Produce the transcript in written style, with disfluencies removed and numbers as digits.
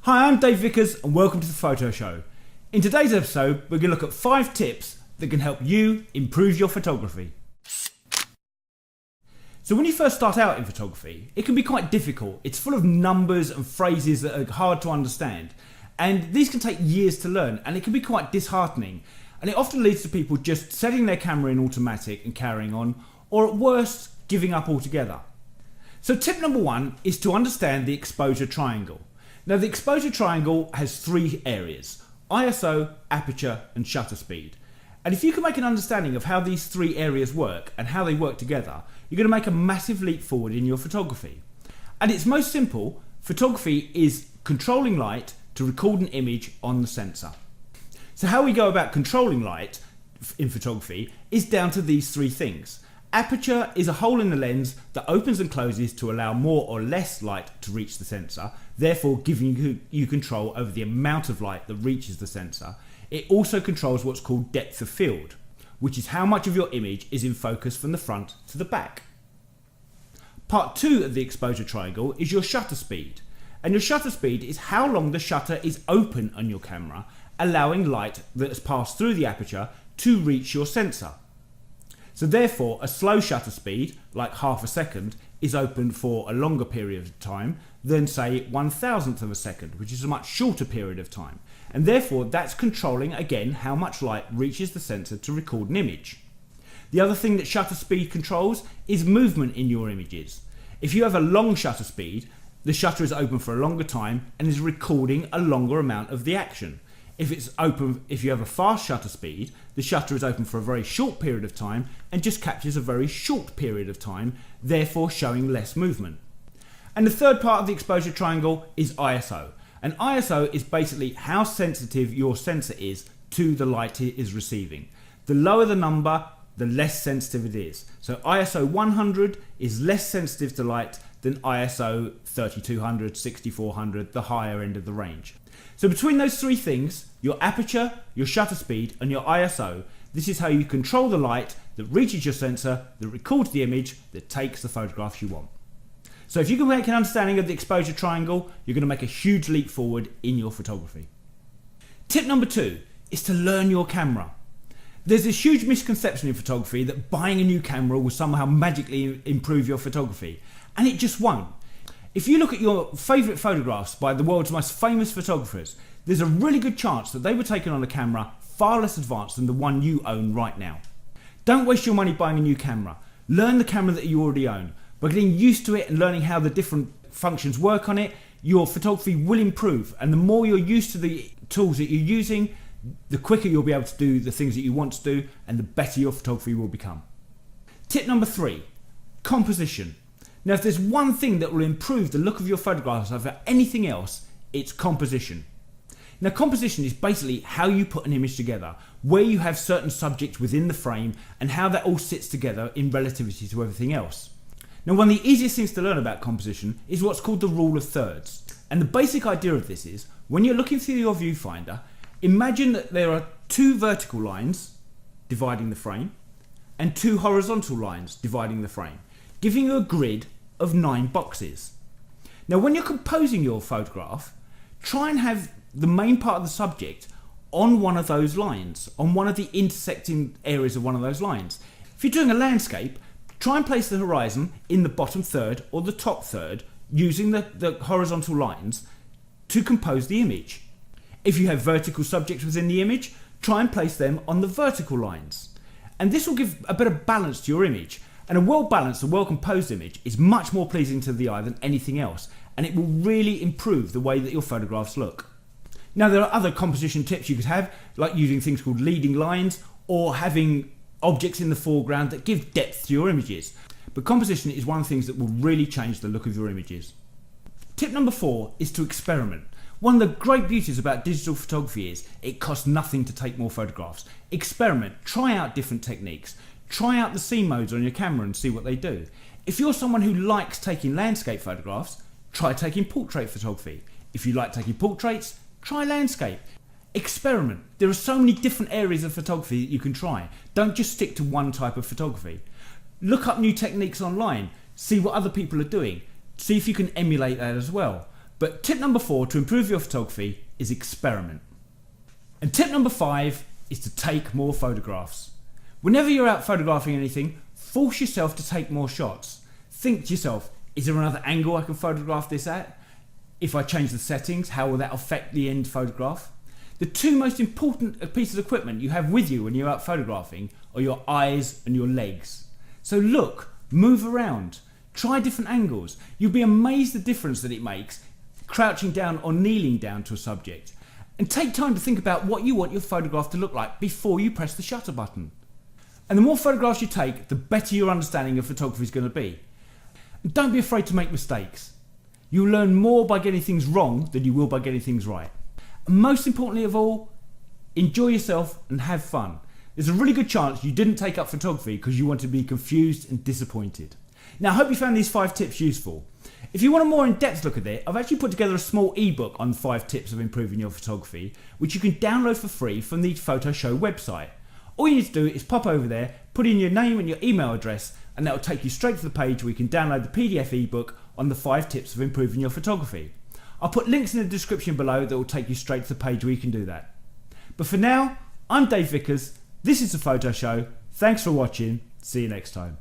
Hi, I'm Dave Vickers and welcome to the Photo Show. In today's episode, we're going to look at 5 tips that can help you improve your photography. So when you first start out in photography, it can be quite difficult. It's full of numbers and phrases that are hard to understand. And these can take years to learn, and it can be quite disheartening. And it often leads to people just setting their camera in automatic and carrying on, or at worst, giving up altogether. So tip number 1 is to understand the exposure triangle. Now the exposure triangle has 3 areas: ISO, aperture and shutter speed. And if you can make an understanding of how these 3 areas work and how they work together, you're going to make a massive leap forward in your photography. At its most simple, photography is controlling light to record an image on the sensor. So how we go about controlling light in photography is down to these 3 things. Aperture is a hole in the lens that opens and closes to allow more or less light to reach the sensor, therefore giving you control over the amount of light that reaches the sensor. It also controls what's called depth of field, which is how much of your image is in focus from the front to the back. Part 2 of the exposure triangle is your shutter speed. And your shutter speed is how long the shutter is open on your camera, allowing light that has passed through the aperture to reach your sensor. So therefore, a slow shutter speed, like half a second, is open for a longer period of time than say 1/1000th of a second, which is a much shorter period of time. And therefore, that's controlling again how much light reaches the sensor to record an image. The other thing that shutter speed controls is movement in your images. If you have a long shutter speed, the shutter is open for a longer time and is recording a longer amount of the action. If you have a fast shutter speed, the shutter is open for a very short period of time and just captures a very short period of time, therefore showing less movement. And the third part of the exposure triangle is ISO. And ISO is basically how sensitive your sensor is to the light it is receiving. The lower the number, the less sensitive it is. So ISO 100 is less sensitive to light than ISO 3200, 6400, the higher end of the range. So between those 3 things, your aperture, your shutter speed and your ISO, this is how you control the light that reaches your sensor, that records the image, that takes the photographs you want. So if you can make an understanding of the exposure triangle, you're going to make a huge leap forward in your photography. Tip number 2 is to learn your camera. There's this huge misconception in photography that buying a new camera will somehow magically improve your photography, and it just won't. If you look at your favourite photographs by the world's most famous photographers, there's a really good chance that they were taken on a camera far less advanced than the one you own right now. Don't waste your money buying a new camera. Learn the camera that you already own. By getting used to it and learning how the different functions work on it, your photography will improve, and the more you're used to the tools that you're using, the quicker you'll be able to do the things that you want to do, and the better your photography will become. Tip number 3, composition. Now if there's one thing that will improve the look of your photographs over anything else, it's composition. Now composition is basically how you put an image together, where you have certain subjects within the frame and how that all sits together in relativity to everything else. Now one of the easiest things to learn about composition is what's called the rule of thirds. And the basic idea of this is, when you're looking through your viewfinder, imagine that there are 2 vertical lines dividing the frame and 2 horizontal lines dividing the frame, giving you a grid of 9 boxes. Now when you're composing your photograph, try and have the main part of the subject on one of those lines, on one of the intersecting areas of one of those lines. If you're doing a landscape, try and place the horizon in the bottom third or the top third using the horizontal lines to compose the image. If you have vertical subjects within the image, try and place them on the vertical lines. And this will give a bit of balance to your image. And a well-balanced and well-composed image is much more pleasing to the eye than anything else, and it will really improve the way that your photographs look. Now there are other composition tips you could have, like using things called leading lines or having objects in the foreground that give depth to your images. But composition is one of the things that will really change the look of your images. Tip number 4 is to experiment. One of the great beauties about digital photography is it costs nothing to take more photographs. Experiment, try out different techniques. Try out the scene modes on your camera and see what they do. If you're someone who likes taking landscape photographs, try taking portrait photography. If you like taking portraits, try landscape. Experiment. There are so many different areas of photography that you can try. Don't just stick to one type of photography. Look up new techniques online. See what other people are doing. See if you can emulate that as well. But tip number 4 to improve your photography is experiment. And tip number 5 is to take more photographs. Whenever you're out photographing anything, force yourself to take more shots. Think to yourself, is there another angle I can photograph this at? If I change the settings, how will that affect the end photograph? The two most important pieces of equipment you have with you when you're out photographing are your eyes and your legs. So look, move around, try different angles. You'll be amazed the difference that it makes crouching down or kneeling down to a subject. And take time to think about what you want your photograph to look like before you press the shutter button. And the more photographs you take, the better your understanding of photography is going to be. And don't be afraid to make mistakes. You'll learn more by getting things wrong than you will by getting things right. And most importantly of all, enjoy yourself and have fun. There's a really good chance you didn't take up photography because you want to be confused and disappointed. Now, I hope you found these 5 tips useful. If you want a more in-depth look at it, I've actually put together a small ebook on 5 tips of improving your photography, which you can download for free from the Photo Show website. All you need to do is pop over there, put in your name and your email address, and that will take you straight to the page where you can download the PDF ebook on the 5 tips of improving your photography. I'll put links in the description below that will take you straight to the page where you can do that. But for now, I'm Dave Vickers, this is the Photo Show, thanks for watching, see you next time.